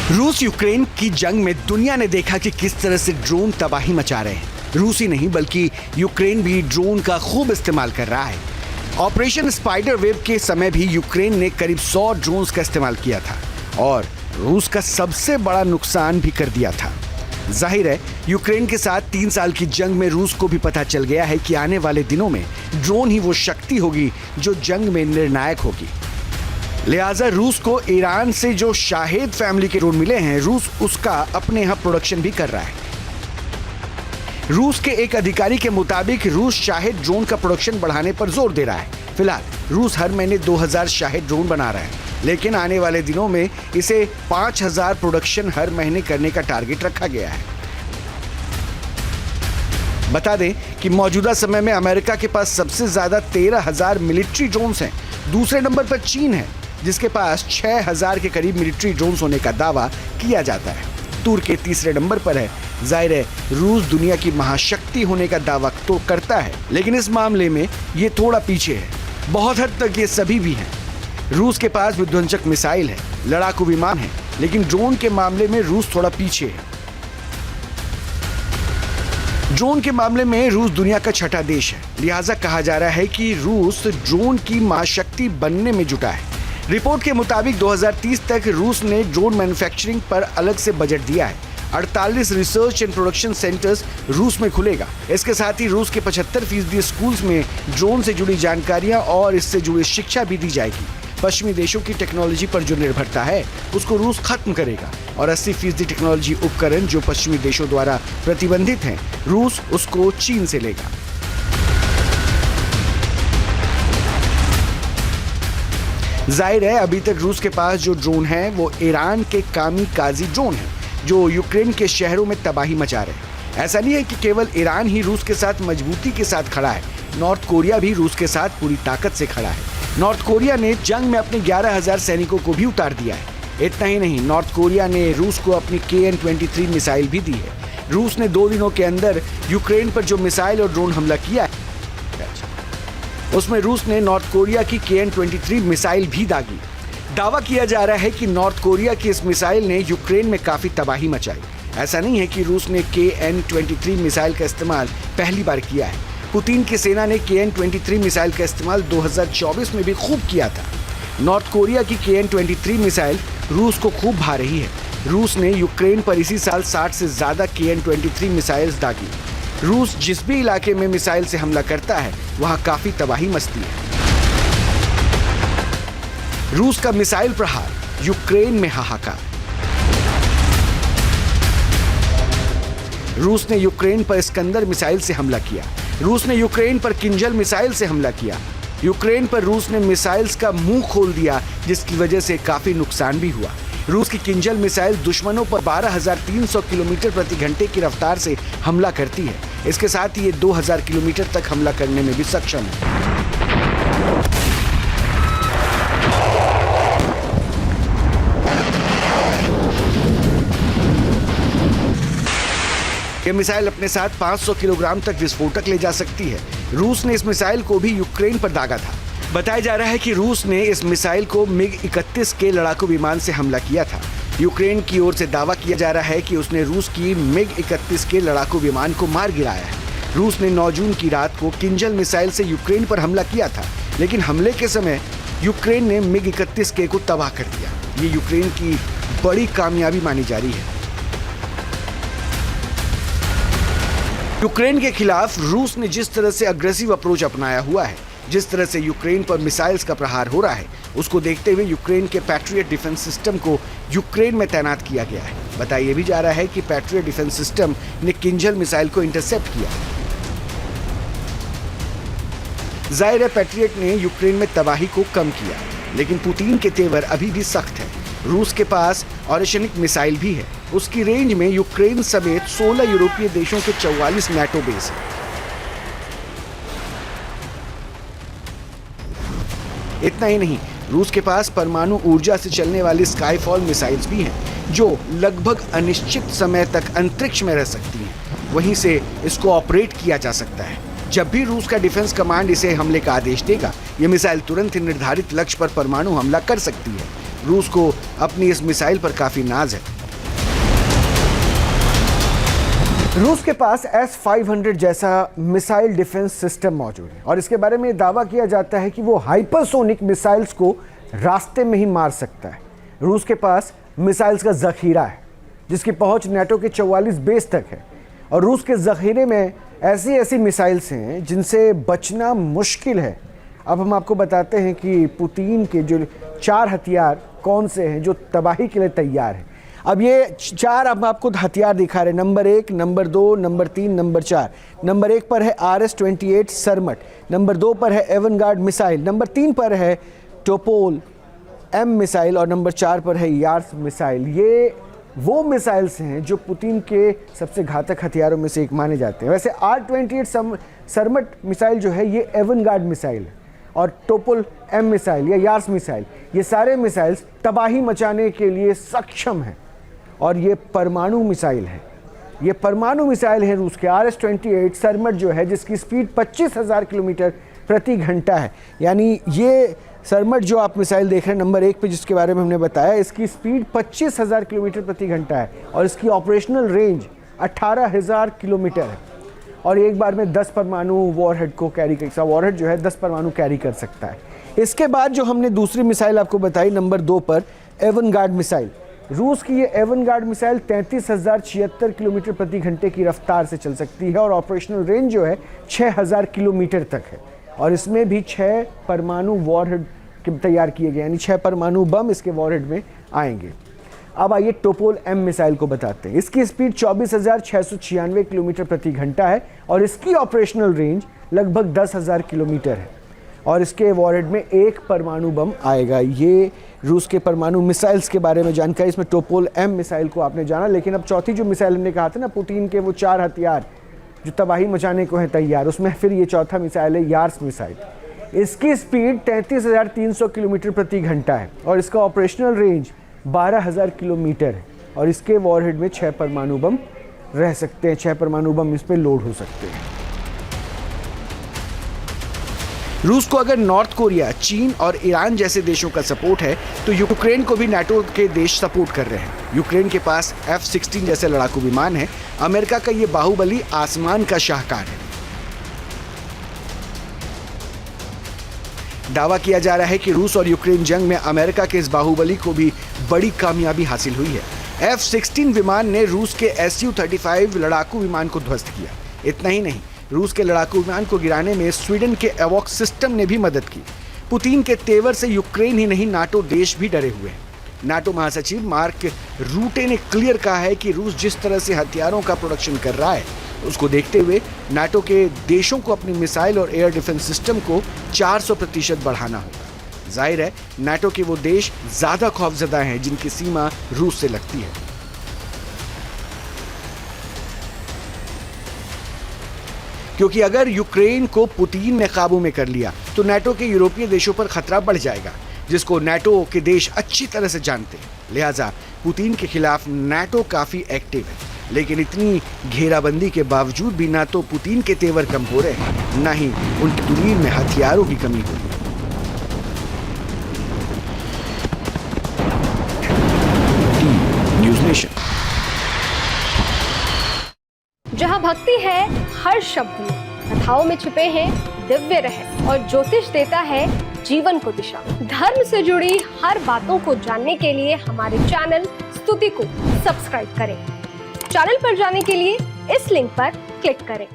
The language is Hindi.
रूस यूक्रेन की जंग में दुनिया ने देखा कि किस तरह से ड्रोन तबाही मचा रहे हैं। रूस ही नहीं बल्कि यूक्रेन भी ड्रोन का खूब इस्तेमाल कर रहा है। ऑपरेशन स्पाइडर वेव के समय भी यूक्रेन ने करीब 100 ड्रोन्स का इस्तेमाल किया था और रूस का सबसे बड़ा नुकसान भी कर दिया था। जाहिर है यूक्रेन के साथ 3 साल की जंग में रूस को भी पता चल गया है कि आने वाले दिनों में ड्रोन ही वो शक्ति होगी जो जंग में निर्णायक होगी। लिहाजा रूस को ईरान से जो शाहिद फैमिली के ड्रोन मिले हैं, रूस उसका अपने यहाँ प्रोडक्शन भी कर रहा है। रूस के एक अधिकारी के मुताबिक रूस शाहिद ड्रोन का प्रोडक्शन बढ़ाने पर जोर दे रहा है। फिलहाल रूस हर महीने 2000 शाहिद ड्रोन बना रहा है, लेकिन आने वाले दिनों में इसे 5000 प्रोडक्शन हर महीने करने का टारगेट रखा गया है। बता दें कि मौजूदा समय में अमेरिका के पास सबसे ज्यादा 13,000 मिलिट्री ड्रोन्स हैं। दूसरे नंबर पर चीन है जिसके पास 6,000 के करीब मिलिट्री ड्रोन्स होने का दावा किया जाता है। तुर्की तीसरे नंबर पर है। जाहिर है रूस दुनिया की महाशक्ति होने का दावा तो करता है, लेकिन इस मामले में ये थोड़ा पीछे है। बहुत हद तक ये सभी भी हैं। रूस के पास विध्वंसक मिसाइल है, लड़ाकू विमान है, लेकिन ड्रोन के मामले में रूस थोड़ा पीछे है। ड्रोन के मामले में रूस दुनिया का छठा देश है, लिहाजा कहा जा रहा है कि रूस ड्रोन की महाशक्ति बनने में जुटा है। रिपोर्ट के मुताबिक 2030 तक रूस ने ड्रोन मैन्युफैक्चरिंग पर अलग से बजट दिया है। 48 रिसर्च एंड प्रोडक्शन सेंटर्स रूस में खुलेगा। इसके साथ ही रूस के 75% स्कूल्स में ड्रोन से जुड़ी जानकारियां और इससे जुड़ी शिक्षा भी दी जाएगी। पश्चिमी देशों की टेक्नोलॉजी पर जो निर्भरता है उसको रूस खत्म करेगा और 80% टेक्नोलॉजी उपकरण जो पश्चिमी देशों द्वारा प्रतिबंधित हैं, रूस उसको चीन से लेगा। जाहिर है अभी तक रूस के पास जो ड्रोन है वो ईरान के कामिकाज़ी ड्रोन है जो यूक्रेन के शहरों में तबाही मचा रहे हैं। ऐसा नहीं है कि केवल ईरान ही रूस के साथ मजबूती के साथ खड़ा है, नॉर्थ कोरिया भी रूस के साथ पूरी ताकत से खड़ा है। नॉर्थ कोरिया ने जंग में अपने 11,000 सैनिकों को भी उतार दिया है। इतना ही नहीं, नॉर्थ कोरिया ने रूस को अपनी KN-23 मिसाइल भी दी है। रूस ने 2 दिनों के अंदर यूक्रेन पर जो मिसाइल और ड्रोन हमला किया है उसमें रूस ने नॉर्थ कोरिया की KN-23 मिसाइल भी दागी। दावा किया जा रहा है कि नॉर्थ कोरिया की इस मिसाइल ने यूक्रेन में काफी तबाही मचाई। ऐसा नहीं है कि रूस ने KN-23 मिसाइल का इस्तेमाल पहली बार किया है। पुतिन की सेना ने KN-23 मिसाइल का इस्तेमाल 2024 में भी खूब किया था। नॉर्थ कोरिया की KN-23 मिसाइल रूस को खूब भा रही है। रूस ने यूक्रेन पर इसी साल 60 से ज्यादा KN-23 मिसाइल्स दागी। रूस जिस भी इलाके में मिसाइल से हमला करता है वहां काफी तबाही मचती है। रूस का मिसाइल प्रहार, यूक्रेन में हाहाकार। रूस ने यूक्रेन पर इस्कंदर मिसाइल से हमला किया। रूस ने यूक्रेन पर किंजल मिसाइल से हमला किया। यूक्रेन पर रूस ने मिसाइल्स का मुंह खोल दिया जिसकी वजह से काफी नुकसान भी हुआ। रूस की किंजल मिसाइल दुश्मनों पर 12,300 किलोमीटर प्रति घंटे की रफ्तार से हमला करती है। इसके साथ ही ये 2,000 किलोमीटर तक हमला करने में भी सक्षम है। यह मिसाइल अपने साथ 500 किलोग्राम तक विस्फोटक ले जा सकती है। रूस ने इस मिसाइल को भी यूक्रेन पर दागा था। बताया जा रहा है कि रूस ने इस मिसाइल को MiG-31 के लड़ाकू विमान से हमला किया था। यूक्रेन की ओर से दावा किया जा रहा है कि उसने रूस की MiG-31 के लड़ाकू विमान को मार गिराया है। रूस ने 9 जून की रात को किंजल मिसाइल से यूक्रेन पर हमला किया था, लेकिन हमले के समय यूक्रेन ने MiG-31 के को तबाह कर दिया। ये यूक्रेन की बड़ी कामयाबी मानी जा रही है। यूक्रेन के खिलाफ रूस ने जिस तरह से अग्रेसिव अप्रोच अपनाया हुआ है, जिस तरह से यूक्रेन पर मिसाइल्स का प्रहार हो रहा है, उसको देखते हुए यूक्रेन के पैट्रियट डिफेंस सिस्टम को यूक्रेन में तैनात किया गया है। बताया भी जा रहा है कि पैट्रियट डिफेंस सिस्टम ने किंजल मिसाइल को इंटरसेप्ट किया। जाहिर है पैट्रियट ने यूक्रेन में तबाही को कम किया, लेकिन पुतिन के तेवर अभी भी सख्त है। रूस के पास ऑरिशनिक मिसाइल भी है। उसकी रेंज में यूक्रेन समेत 16 यूरोपीय देशों के 44 NATO बेस है। इतना ही नहीं, रूस के पास परमाणु ऊर्जा से चलने वाली स्काईफॉल मिसाइल्स भी हैं जो लगभग अनिश्चित समय तक अंतरिक्ष में रह सकती हैं। वहीं से इसको ऑपरेट किया जा सकता है। जब भी रूस का डिफेंस कमांड इसे हमले का आदेश देगा, ये मिसाइल तुरंत ही निर्धारित लक्ष्य पर परमाणु हमला कर सकती है। रूस को अपनी इस मिसाइल पर काफी नाज है रूस के पास S-500 जैसा मिसाइल डिफेंस सिस्टम मौजूद है और इसके बारे में दावा किया जाता है कि वो हाइपरसोनिक मिसाइल्स को रास्ते में ही मार सकता है। रूस के पास मिसाइल्स का जखीरा है जिसकी पहुंच नाटो के 44 बेस तक है और रूस के जखीरे में ऐसी मिसाइल्स हैं जिनसे बचना मुश्किल है। अब हम आपको बताते हैं कि पुतिन के जो 4 हथियार कौन से हैं जो तबाही के लिए तैयार हैं। अब ये 4 अब आपको हथियार दिखा रहे हैं, number 1, number 2, number 3, number 4। Number 1 पर है RS-28 सरमट, नंबर 2 पर है एवनगार्ड मिसाइल, नंबर 3 पर है टोपोल M मिसाइल और नंबर 4 पर है यार्स मिसाइल। ये वो मिसाइल्स हैं जो पुतिन के सबसे घातक हथियारों में से एक माने जाते हैं। वैसे R-28 सरमट मिसाइल जो है ये एवनगार्ड मिसाइल है और टोपोल M मिसाइल या यार्स मिसाइल, ये सारे मिसाइल्स तबाही मचाने के लिए सक्षम हैं और ये परमाणु मिसाइल है। ये परमाणु मिसाइल है रूस के RS-28 सरमट जो है जिसकी स्पीड 25,000 किलोमीटर प्रति घंटा है। यानी ये सरमट जो आप मिसाइल देख रहे हैं नंबर 1 पे जिसके बारे में हमने बताया, इसकी स्पीड 25,000 किलोमीटर प्रति घंटा है और इसकी ऑपरेशनल रेंज 18,000 किलोमीटर है और एक बार में 10 परमाणु वॉरहेड को कैरी कर वॉरहेड जो है 10 परमाणु कैरी कर सकता है। इसके बाद जो हमने दूसरी मिसाइल आपको बताई नंबर 2 पर एवनगार्ड मिसाइल, रूस की ये एवनगार्ड मिसाइल 33,076 किलोमीटर प्रति घंटे की रफ्तार से चल सकती है और ऑपरेशनल रेंज जो है 6,000 किलोमीटर तक है और इसमें भी 6 परमाणु वॉरहेड तैयार किए गए, यानी 6 परमाणु बम इसके वॉरहेड में आएंगे। अब आइए टोपोल M मिसाइल को बताते हैं। इसकी स्पीड 24,696 किलोमीटर प्रति घंटा है और इसकी ऑपरेशनल रेंज लगभग 10,000 किलोमीटर है और इसके वॉरहेड में 1 परमाणु बम आएगा। ये रूस के परमाणु मिसाइल्स के बारे में जानकारी। इसमें टोपोल M मिसाइल को आपने जाना, लेकिन अब चौथी जो मिसाइल हमने कहा था ना पुतिन के वो 4 हथियार जो तबाही मचाने को हैं तैयार, उसमें फिर ये चौथा मिसाइल है यार्स मिसाइल। इसकी स्पीड 33,300 किलोमीटर प्रति घंटा है और इसका ऑपरेशनल रेंज 12,000 किलोमीटर है और इसके वॉरहेड में 6 परमाणु बम रह सकते हैं, 6 परमाणु बम इस पर लोड हो सकते हैं। रूस को अगर नॉर्थ कोरिया, चीन और ईरान जैसे देशों का सपोर्ट है तो यूक्रेन को भी नाटो के देश सपोर्ट कर रहे हैं। यूक्रेन के पास F-16 जैसे लड़ाकू विमान है। अमेरिका का ये बाहुबली आसमान का शाहकार है। दावा किया जा रहा है कि रूस और यूक्रेन जंग में अमेरिका के इस बाहुबली को भी बड़ी कामयाबी हासिल हुई है। F-16 विमान ने रूस के Su-35 लड़ाकू विमान को ध्वस्त किया। इतना ही नहीं, रूस के लड़ाकू विमान को गिराने में स्वीडन के एवॉक्स सिस्टम ने भी मदद की। पुतिन के तेवर से यूक्रेन ही नहीं नाटो देश भी डरे हुए हैं। नाटो महासचिव मार्क रूटे ने क्लियर कहा है कि रूस जिस तरह से हथियारों का प्रोडक्शन कर रहा है उसको देखते हुए नाटो के देशों को अपनी मिसाइल और एयर डिफेंस सिस्टम को 400% बढ़ाना होगा। जाहिर है नाटो के वो देश ज्यादा खौफजदा हैं जिनकी सीमा रूस से लगती है। क्योंकि अगर यूक्रेन को पुतिन ने काबू में कर लिया तो नाटो के यूरोपीय देशों पर खतरा बढ़ जाएगा, जिसको नाटो के देश अच्छी तरह से जानते हैं। लिहाजा पुतिन के खिलाफ नाटो काफी एक्टिव है, लेकिन इतनी घेराबंदी के बावजूद भी ना तो पुतिन के तेवर कम हो रहे हैं, ना ही उनकी तुरीन में हथियारों की कमी हो रही है। News nation. जहां भक्ति है हर शब्द में, कथाओं में छुपे हैं दिव्य रहस्य और ज्योतिष देता है जीवन को दिशा। धर्म से जुड़ी हर बातों को जानने के लिए हमारे चैनल स्तुति को सब्सक्राइब करें। चैनल पर जाने के लिए इस लिंक पर क्लिक करें।